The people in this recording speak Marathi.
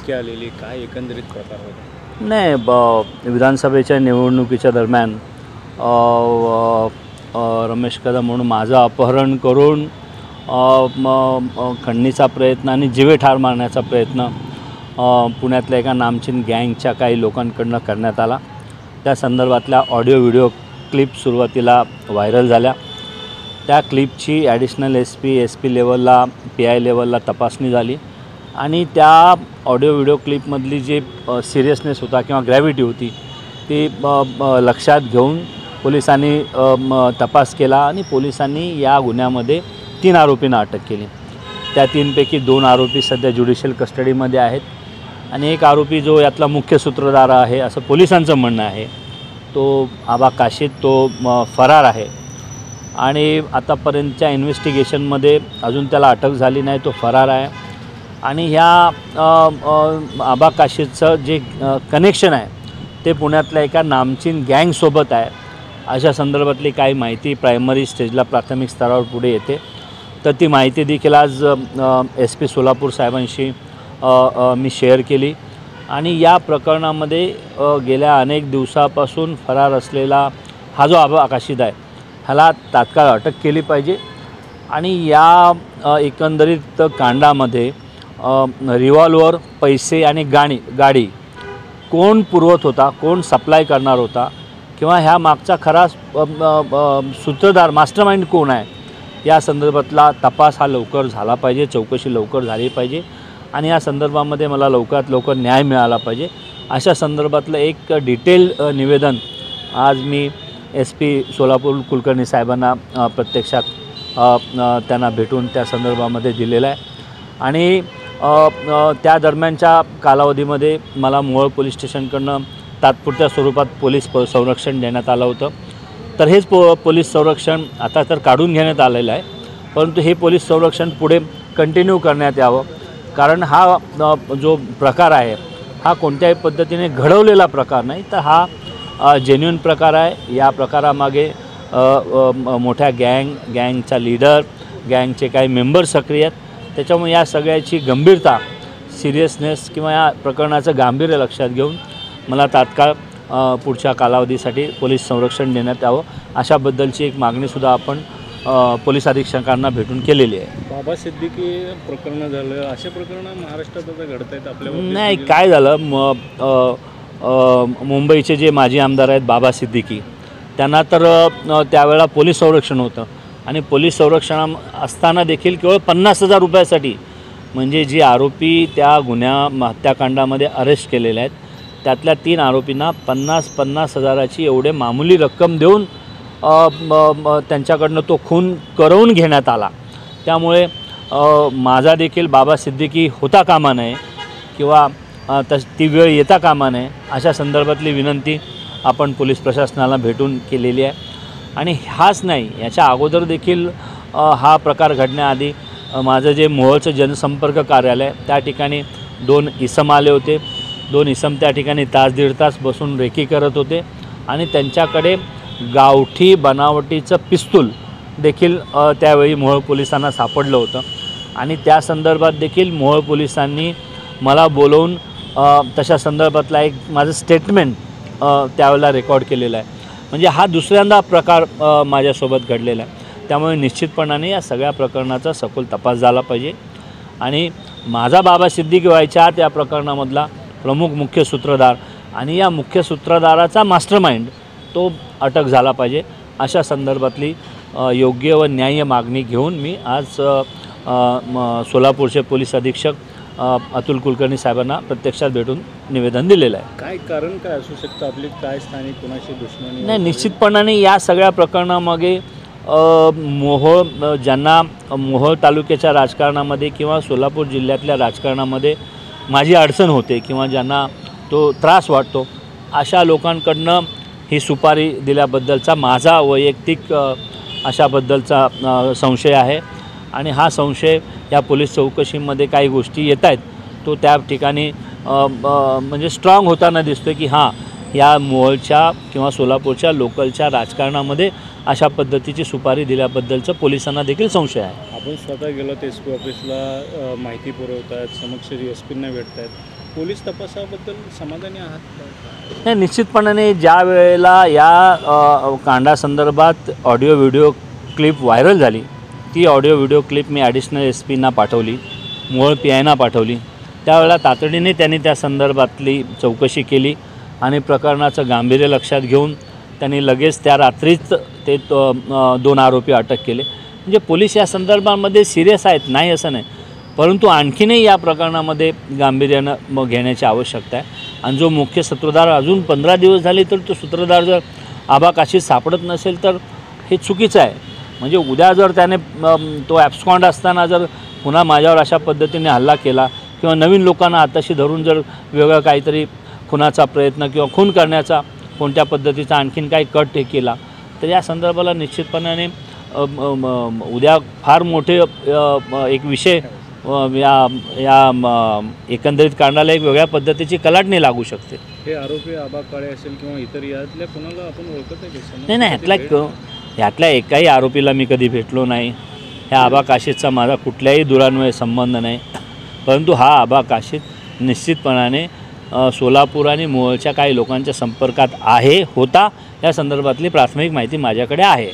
धमकी आलेली, काय एकंदरीत प्रकार होता? नाही, विधानसभेच्या निवडणुकीच्या दरम्यान रमेश कदम म्हणून माझं अपहरण करून खंडणीचा प्रयत्न आणि जीवे ठार मारण्याचा प्रयत्न पुण्यातल्या एका नामचीन गँगच्या काही लोकांकडून करण्यात आला। त्या संदर्भातल्या ऑडिओ व्हिडिओ क्लिप सुरुवातीला व्हायरल झाल्या। त्या क्लिपची ॲडिशनल SP लेवलला PI लेवलला तपासणी झाली आणि त्या ऑडिओ व्हिडिओ क्लिपमधली जे सिरियसनेस होता किंवा ग्रॅव्हिटी होती ती लक्षात घेऊन पोलिसांनी तपास केला आणि पोलिसांनी या गुन्ह्यामध्ये 3 आरोपींना अटक केली। त्या 3पैकी 2 आरोपी सध्या ज्युडिशियल कस्टडीमध्ये आहेत आणि एक आरोपी जो यातला मुख्य सूत्रधार आहे असं पोलिसांचं म्हणणं आहे, तो आबा काशीद, तो फरार आहे आणि आतापर्यंतच्या इन्व्हेस्टिगेशनमध्ये अजून त्याला अटक झाली नाही, तो फरार आहे। आणि ह्या आबा काशीदचं जे कनेक्शन आहे ते पुण्यातल्या एका नामचीन गँगसोबत आहे अशा संदर्भातली काही माहिती प्रायमरी स्टेजला प्राथमिक स्तरावर पुढे येते। तर ती माहिती देखील आज SP सोलापूर साहेबांशी मी शेअर केली आणि या प्रकरणामध्ये गेल्या अनेक दिवसापासून फरार असलेला हा जो आबा काशीद आहे ह्याला तात्काळ अटक केली पाहिजे आणि या एकंदरीत कांडामध्ये रिव्हॉल्वर, पैसे आणि गाडी कोण पुरवत होता, कोण सप्लाय करणार होता किंवा ह्या मागचा खरा सूत्रधार मास्टरमाइंड कोण आहे या संदर्भातला तपास हा लवकर झाला पाहिजे, चौकशी लवकर झाली पाहिजे आणि या संदर्भामध्ये मला लवकरात लवकर न्याय मिळाला पाहिजे। अशा संदर्भातलं एक डिटेल निवेदन आज मी SP सोलापूर कुलकर्णी साहेबांना प्रत्यक्षात त्यांना भेटून त्या संदर्भामध्ये दिलेलं आहे आणि त्या दरम्यानच्या कालावधीमध्ये मला मोहोळ पोलीस स्टेशनकडून तात्पुरत्या स्वरूपात पोलीस संरक्षण देण्यात आलं होतं। तर हेच पोलीस संरक्षण आता तर काढून घेण्यात आलेलं आहे, परंतु हे पोलीस संरक्षण पुढे कंटिन्यू करण्यात यावं, कारण हा जो प्रकार आहे हा कोणत्याही पद्धतीने घडवलेला प्रकार नाही, तर हा जेन्युइन प्रकार आहे। या प्रकारामागे मोठ्या गँगचा लीडर, गँगचे काही मेंबर सक्रिय आहेत, त्याच्यामुळे या सगळ्याची गंभीरता, सिरियसनेस किंवा या प्रकरणाचं गांभीर्य लक्षात घेऊन मला तात्काळ पुढच्या कालावधीसाठी पोलीस संरक्षण देण्यात यावं अशाबद्दलची एक मागणीसुद्धा आपण पोलीस अधीक्षकांना भेटून केलेली आहे। बाबा सिद्दीकी प्रकरण झालं, असे प्रकरणं महाराष्ट्रात आता घडत आहेत आपल्या? नाही, काय झालं, मुंबईचे जे माजी आमदार आहेत बाबा सिद्दीकी, त्यांना तर त्यावेळेला पोलीस संरक्षण होतं आणि पोलीस संरक्षण असताना देखील केवळ 50,000 रुपयासाठी, म्हणजे जी आरोपी त्या हत्याकांडामध्ये अरेस्ट केलेले आहेत त्यातल्या 3 आरोपींना 50,000 हजाराची एवढे मामूली रक्कम देऊन त्यांच्याकडनं तो खून करवून घेण्यात आला। त्यामुळे माझा देखील बाबा सिद्दीकी होता कामा नये किंवा ती वेळ येता कामा नये अशा संदर्भातली विनंती आपण पोलीस प्रशासनाला भेटून केलेली आहे। आणि हाच नाही, याच्या अगोदर देखील हा प्रकार घडण्याआधी माझं जे मोहोळचं जनसंपर्क कार्यालय त्या ठिकाणी 2 इसम आले होते। 2 इसम त्या ठिकाणी तास दीड तास बसून रेकी करत होते आणि त्यांच्याकडे गावठी बनावटीचं पिस्तूल देखील त्यावेळी मोहोळ पोलिसांना सापडलं होतं आणि त्या संदर्भात देखील मोहोळ पोलिसांनी मला बोलवून तशा संदर्भातला एक माझं स्टेटमेंट त्यावेळेला रेकॉर्ड केलेलं आहे। म्हणजे हा दुसऱ्यांदा प्रकार माझ्यासोबत घडलेला आहे। त्यामुळे निश्चितपणाने या सगळ्या प्रकरणाचा सखोल तपास झाला पाहिजे आणि माझा बाबा सिद्दीकी व्हायच्या आत या प्रकरणामधला प्रमुख मुख्य सूत्रधार आणि या मुख्य सूत्रधाराचा मास्टरमाइंड तो अटक झाला पाहिजे अशा संदर्भातली योग्य व न्याय्य मागणी घेऊन मी आज सोलापूरचे पोलीस अधीक्षक अतुल कुलकर्णी साहेबांना प्रत्यक्षात भेटून निवेदन दिलेलं आहे। काय कारण काय असू शकतं? आपली काय स्थानिक कोणाशी दुश्मनी? नाही, निश्चितपणाने या सगळ्या प्रकरणामागे ज्यांना मोहोळ तालुक्याच्या राजकारणामध्ये किंवा सोलापूर जिल्ह्यातल्या राजकारणामध्ये माझी अडचण होते किंवा ज्यांना तो त्रास वाटतो अशा लोकांकडनं ही सुपारी दिल्याबद्दलचा माझा वैयक्तिक अशाबद्दलचा संशय आहे आणि हा संशय या पोलीस चौकशीमध्ये काही गोष्टी येत आहेत तो त्या ठिकाणी म्हणजे स्ट्रॉंग होताना दिसतो की हां, या मोहोळच्या किंवा सोलापूरच्या लोकलच्या राजकारणामध्ये अशा पद्धतीची सुपारी दिल्याबद्दलचं पोलिसांना देखील संशय आहे। आपण स्वतः गेलो SP ऑफिसला, माहिती पुरवत आहेत, समक्ष SP ना भेटत आहेत, पोलीस तपासाबद्दल समाधानी आहात का? नाही, निश्चितपणाने ज्या वेळेला या कांडासंदर्भात ऑडिओ व्हिडिओ क्लिप व्हायरल झाली, ती ऑडिओ व्हिडिओ क्लिप मी ॲडिशनल SP पाठवली, मोहोळ PIना पाठवली. त्यावेळेला तातडीने त्यांनी त्या संदर्भातली चौकशी केली आणि प्रकरणाचं गांभीर्य लक्षात घेऊन त्यांनी लगेच त्या रात्रीच ते 2 आरोपी अटक केले. म्हणजे पोलीस या संदर्भामध्ये सिरियस आहेत, नाही असं नाही, परंतु आणखीनही या प्रकरणामध्ये गांभीर्यानं घेण्याची आवश्यकता आहे. आणि जो मुख्य सूत्रधार अजून 15 दिवस झाले तर तो सूत्रधार जर आबा काशीत सापडत नसेल तर हे चुकीचं आहे. म्हणजे उद्या जर त्याने तो ॲब्स्कॉन्ड असताना जर पुन्हा माझ्यावर अशा पद्धतीने हल्ला केला किंवा नवीन लोकांना आताशी धरून जर वेगळं काहीतरी खुनाचा प्रयत्न किंवा खून करण्याचा कोणत्या पद्धतीचा आणखीन काही कट हे केला तर या संदर्भाला निश्चितपणाने उद्या फार मोठे एक विषय या एकंदरीत कांडाला एक वेगळ्या पद्धतीची कलाटणी लागू शकते. हे आरोपी आबा काळे असेल किंवा इतर यातल्या कोणाला आपण ओळखत आहे का? नाही, ह्यातल्या एकाही आरोपीला मी कधी भेटलो नाही. ह्या आबा काशीदचा माझा कुठल्याही दुरान्वये संबंध नाही. परंतु हा आबा काशीद निश्चितपणाने सोलापूर आणि मोहोळच्या काही लोकांच्या संपर्कात होता. या संदर्भातली प्राथमिक माहिती माझ्याकडे आहे.